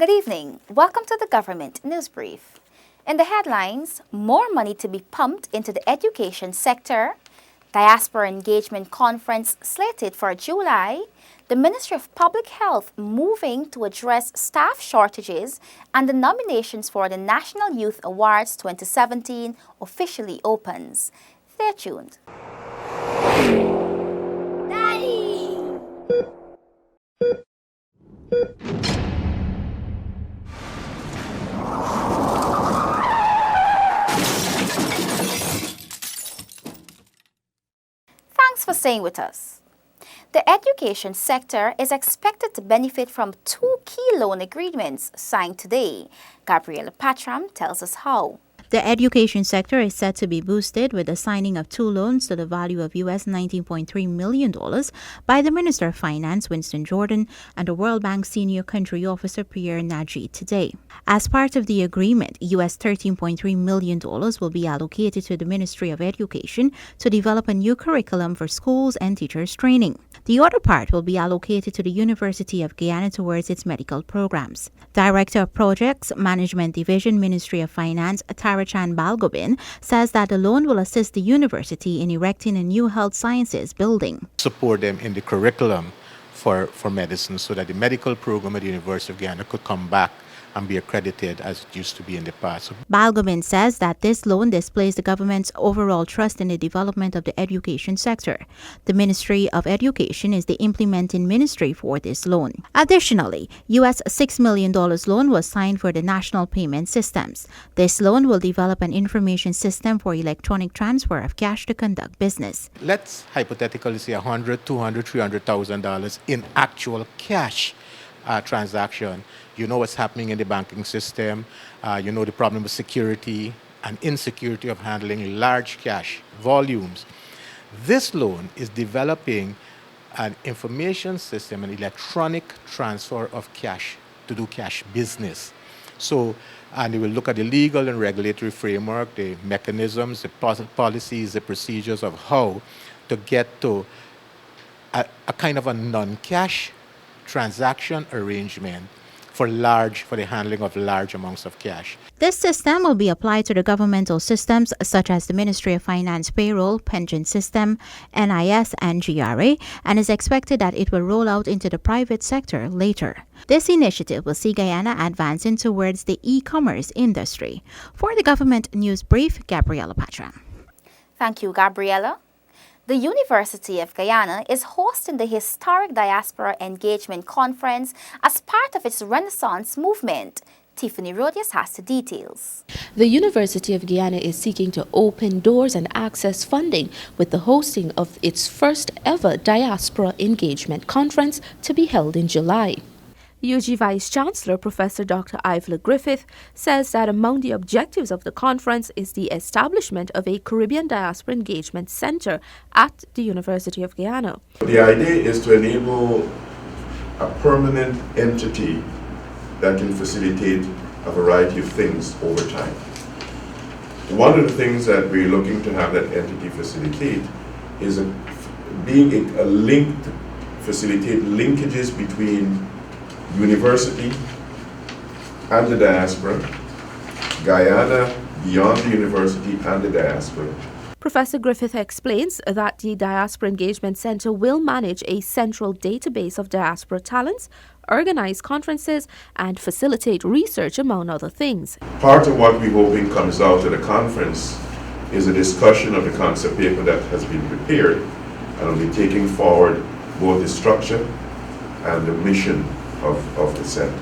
Good evening. Welcome to the Government News Brief. In the headlines, more money to be pumped into the education sector, Diaspora Engagement Conference slated for July, the Ministry of Public Health moving to address staff shortages, and the nominations for the National Youth Awards 2017 officially opens. Stay tuned. Daddy! Thanks for staying with us. The education sector is expected to benefit from two key loan agreements signed today. Gabriela Patram tells us how. The education sector is set to be boosted with the signing of two loans to the value of US $19.3 million by the Minister of Finance, Winston Jordan, and the World Bank Senior Country Officer, Pierre Nagy, today. As part of the agreement, US $13.3 million will be allocated to the Ministry of Education to develop a new curriculum for schools and teachers training. The other part will be allocated to the University of Guyana towards its medical programs. Director of Projects, Management Division, Ministry of Finance, Tarachan Balgobin, says that the loan will assist the university in erecting a new health sciences building. Support them in the curriculum for medicine so that the medical program at the University of Guyana could come back and be accredited as it used to be in the past. Balgobin says that this loan displays the government's overall trust in the development of the education sector. The Ministry of Education is the implementing ministry for this loan. Additionally, US $6 million loan was signed for the national payment systems. This loan will develop an information system for electronic transfer of cash to conduct business. Let's hypothetically say $100,000, $200,000, $300,000 in actual cash transaction. You know what's happening in the banking system. You know the problem with security and insecurity of handling large cash volumes. This loan is developing an information system, an electronic transfer of cash to do cash business. So, and they will look at the legal and regulatory framework, the mechanisms, the policies, the procedures of how to get to a kind of a non-cash transaction arrangement for the handling of large amounts of cash. This system will be applied to the governmental systems such as the Ministry of Finance payroll, pension system, NIS, and GRA, and is expected that it will roll out into the private sector later. This initiative will see Guyana advancing towards the e-commerce industry. For the Government News Brief, Gabriela Patram. Thank you, Gabriela. The University of Guyana is hosting the historic Diaspora Engagement Conference as part of its Renaissance movement. Tiffany Rodius has the details. The University of Guyana is seeking to open doors and access funding with the hosting of its first ever Diaspora Engagement Conference to be held in July. UG Vice-Chancellor Professor Dr. Ivla Griffith says that among the objectives of the conference is the establishment of a Caribbean Diaspora Engagement Center at the University of Guyana. The idea is to enable a permanent entity that can facilitate a variety of things over time. One of the things that we're looking to have that entity facilitate is being a link to facilitate linkages between university and the diaspora, Guyana beyond the university and the diaspora. Professor Griffith explains that the Diaspora Engagement Center will manage a central database of diaspora talents, organize conferences, and facilitate research, among other things. Part of what we're hoping comes out of the conference is a discussion of the concept paper that has been prepared and will be taking forward both the structure and the mission of the center.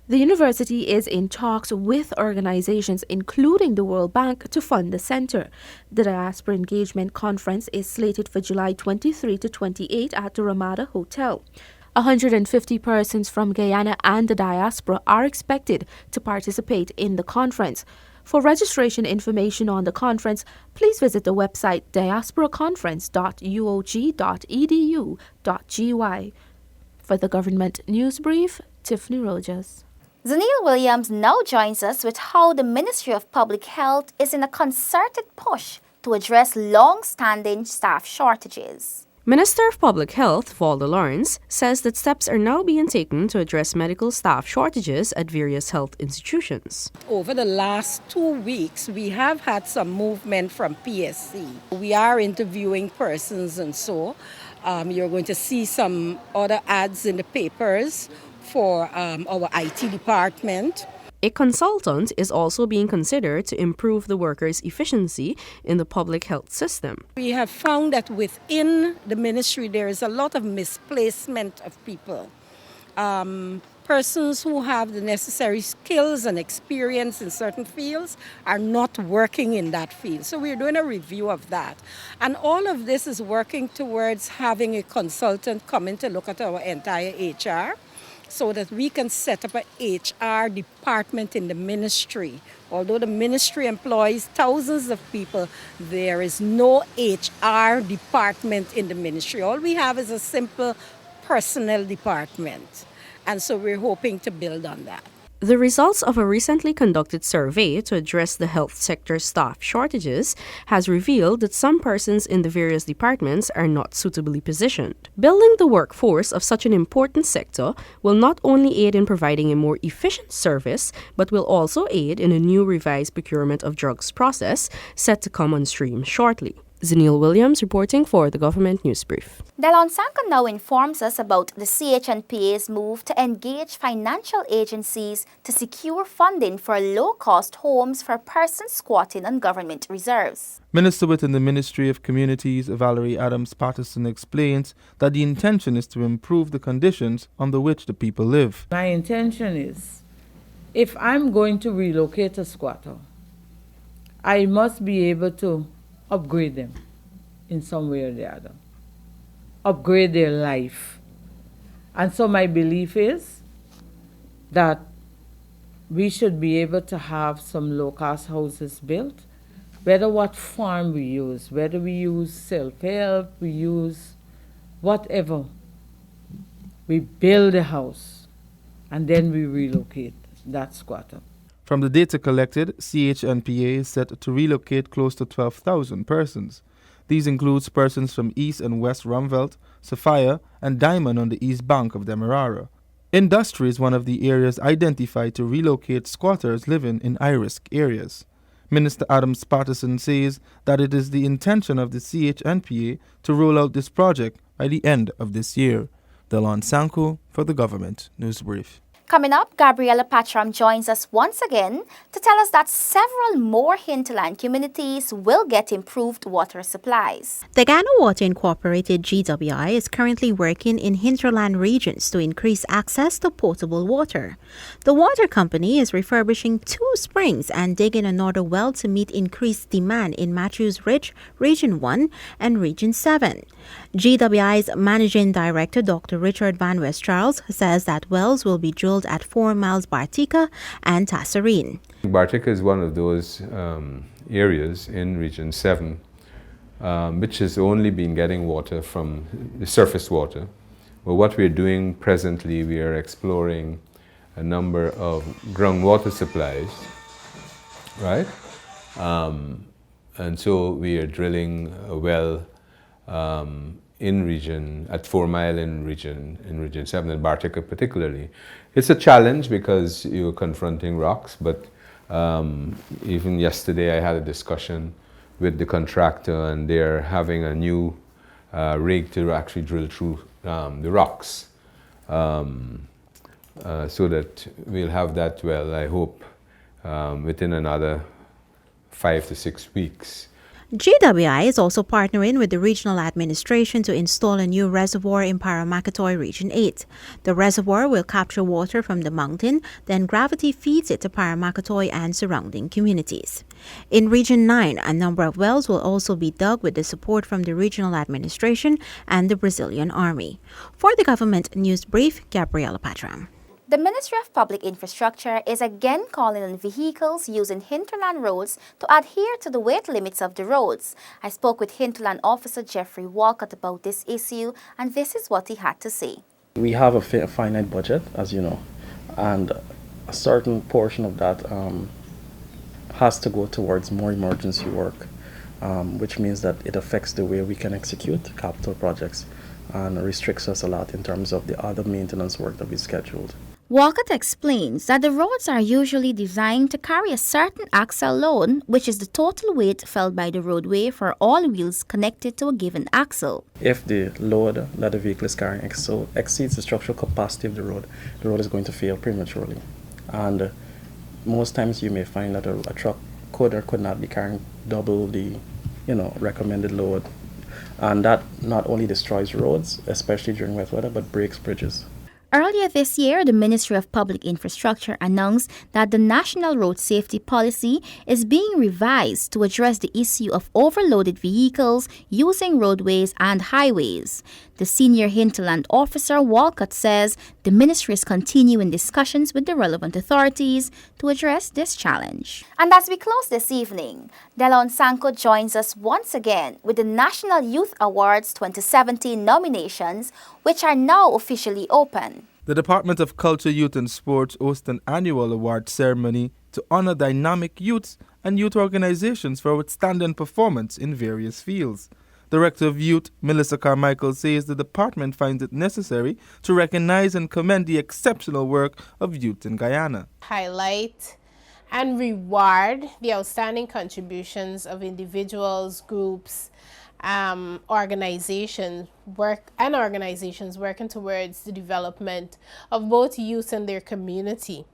The university is in talks with organizations, including the World Bank, to fund the center. The Diaspora Engagement Conference is slated for July 23 to 28 at the Ramada Hotel. 150 persons from Guyana and the diaspora are expected to participate in the conference. For registration information on the conference, please visit the website diasporaconference.uog.edu.gy. For the Government News Brief, Tiffany Rogers. Zanil Williams now joins us with how the Ministry of Public Health is in a concerted push to address long-standing staff shortages. Minister of Public Health, Valda Lawrence, says that steps are now being taken to address medical staff shortages at various health institutions. Over the last 2 weeks, we have had some movement from PSC. We are interviewing persons, and so you're going to see some other ads in the papers for our IT department. A consultant is also being considered to improve the workers' efficiency in the public health system. We have found that within the ministry there is a lot of misplacement of people. Persons who have the necessary skills and experience in certain fields are not working in that field. So we're doing a review of that. And all of this is working towards having a consultant come in to look at our entire HR, so that we can set up an HR department in the ministry. Although the ministry employs thousands of people, there is no HR department in the ministry. All we have is a simple personnel department. And so we're hoping to build on that. The results of a recently conducted survey to address the health sector staff shortages has revealed that some persons in the various departments are not suitably positioned. Building the workforce of such an important sector will not only aid in providing a more efficient service, but will also aid in a new revised procurement of drugs process set to come on stream shortly. Zenil Williams reporting for the Government News Brief. Delon Sanko now informs us about the CHNPA's move to engage financial agencies to secure funding for low-cost homes for persons squatting on government reserves. Minister within the Ministry of Communities, Valerie Adams-Patterson, explains that the intention is to improve the conditions under which the people live. My intention is, if I'm going to relocate a squatter, I must be able to upgrade them in some way or the other, upgrade their life. And so my belief is that we should be able to have some low-cost houses built, whether what form we use, whether we use self-help, we use whatever. We build a house and then we relocate that squatter. From the data collected, CHNPA is set to relocate close to 12,000 persons. These include persons from East and West Rumvelt, Sophia, and Diamond on the east bank of Demerara. Industry is one of the areas identified to relocate squatters living in high-risk areas. Minister Adams-Patterson says that it is the intention of the CHNPA to roll out this project by the end of this year. Delon Sanko for the Government News Brief. Coming up, Gabriela Patram joins us once again to tell us that several more hinterland communities will get improved water supplies. The Ghana Water Incorporated GWI is currently working in hinterland regions to increase access to potable water. The water company is refurbishing 2 springs and digging another well to meet increased demand in Matthews Ridge, Region 1 and Region 7. GWI's Managing Director, Dr. Richard Van West Charles, says that wells will be drilled at 4 miles Bartica and Tasserine. Bartica is one of those areas in Region 7 which has only been getting water from the surface water. But what we're doing presently, we are exploring a number of groundwater supplies, right? And so we are drilling a well in region, at 4 Mile in region 7, and Bartica particularly. It's a challenge because you're confronting rocks, but even yesterday I had a discussion with the contractor, and they're having a new rig to actually drill through the rocks, so that we'll have that well, I hope, within another 5 to 6 weeks. GWI is also partnering with the regional administration to install a new reservoir in Paramakatoy Region 8. The reservoir will capture water from the mountain, then gravity feeds it to Paramakatoy and surrounding communities. In Region 9, a number of wells will also be dug with the support from the regional administration and the Brazilian Army. For the Government News Brief, Gabriela Patram. The Ministry of Public Infrastructure is again calling on vehicles using hinterland roads to adhere to the weight limits of the roads. I spoke with Hinterland Officer Jeffrey Walcott about this issue, and this is what he had to say. We have a finite budget, as you know, and a certain portion of that has to go towards more emergency work. which means that it affects the way we can execute capital projects and restricts us a lot in terms of the other maintenance work that we scheduled. Walcott explains that the roads are usually designed to carry a certain axle load, which is the total weight felt by the roadway for all wheels connected to a given axle. If the load that the vehicle is carrying exceeds the structural capacity of the road is going to fail prematurely. And most times you may find that a truck could or could not be carrying double the recommended load. And that not only destroys roads, especially during wet weather, but breaks bridges. Earlier this year, the Ministry of Public Infrastructure announced that the National Road Safety Policy is being revised to address the issue of overloaded vehicles using roadways and highways. The senior Hinterland officer, Walcott, says the ministry is continuing discussions with the relevant authorities to address this challenge. And as we close this evening, Delon Sanko joins us once again with the National Youth Awards 2017 nominations, which are now officially open. The Department of Culture, Youth and Sports hosts an annual award ceremony to honor dynamic youths and youth organizations for outstanding performance in various fields. Director of Youth, Melissa Carmichael, says the department finds it necessary to recognize and commend the exceptional work of youth in Guyana. Highlight and reward the outstanding contributions of individuals, groups, organizations working towards the development of both youth and their community.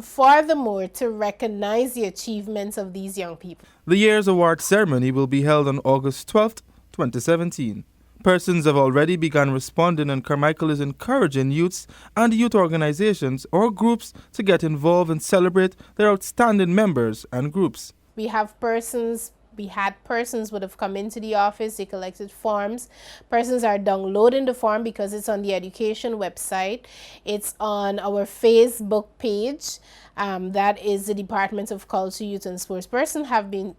Furthermore, to recognize the achievements of these young people. The year's award ceremony will be held on August 12th, 2017. Persons have already begun responding, and Carmichael is encouraging youths and youth organizations or groups to get involved and celebrate their outstanding members and groups. We had persons would have come into the office, they collected forms. Persons are downloading the form because it's on the education website. It's on our Facebook page. That is the Department of Culture, Youth and Sports. Persons have been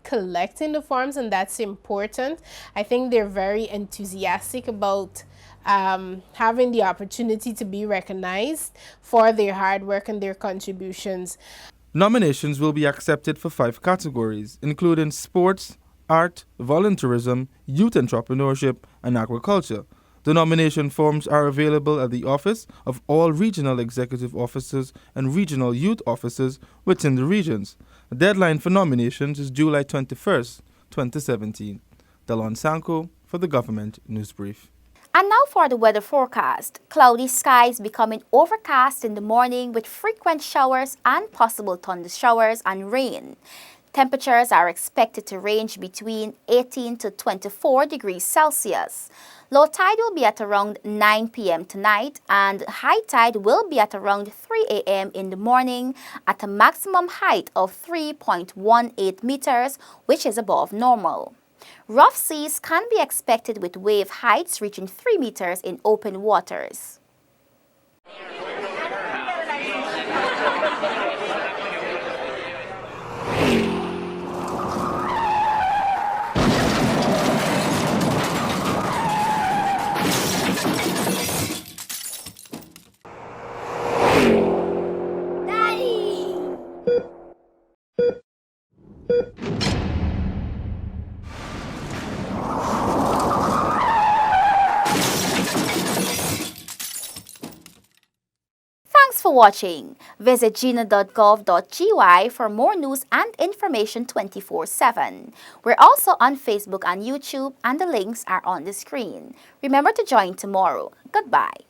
collecting the forms, and that's important. I think they're very enthusiastic about having the opportunity to be recognized for their hard work and their contributions. Nominations will be accepted for 5 categories, including sports, art, volunteerism, youth entrepreneurship, and agriculture. The nomination forms are available at the office of all regional executive officers and regional youth officers within the regions. The deadline for nominations is July 21st, 2017. Delon Sanko for the Government News Brief. And now for the weather forecast. Cloudy skies becoming overcast in the morning with frequent showers and possible thunder showers and rain. Temperatures are expected to range between 18 to 24 degrees Celsius. Low tide will be at around 9 p.m. tonight, and high tide will be at around 3 a.m. in the morning at a maximum height of 3.18 meters, which is above normal. Rough seas can be expected with wave heights reaching 3 meters in open waters. Thanks for watching. Visit gina.gov.gy for more news and information 24/7. We're also on Facebook and YouTube, and the links are on the screen. Remember to join tomorrow. Goodbye.